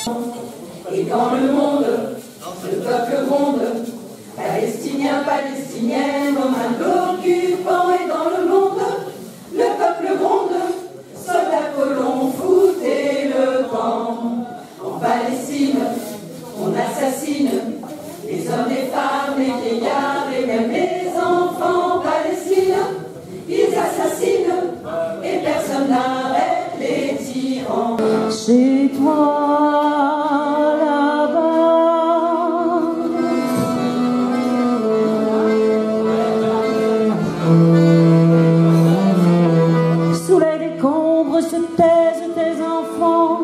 Et dans le monde, le peuple gronde, palestinien, palestinienne, aux mains d'occupants, et dans le monde, le peuple gronde, soldats, colons, foutez le camp. En Palestine, on assassine les hommes, les femmes, les vieillards et même les enfants. En Palestine, ils assassinent et personne n'arrête les tyrans. Chez toi, là-bas, sous les décombres se taisent tes enfants.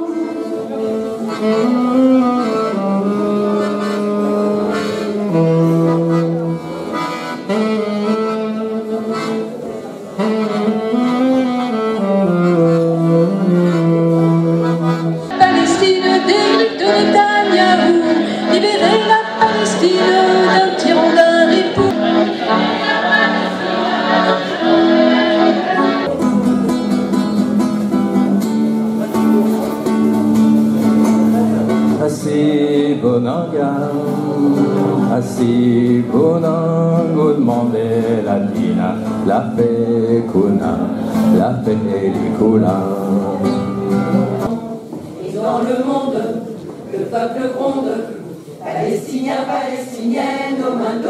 Palestine, d'Éric de Netanyahou, libérer la Palestine d'un tyran, d'un époux. Así bonanga, así bonango demandé latina, la fecuna, la pellicula. Et dans le monde, le peuple gronde, palestinien, palestinienne, aux mains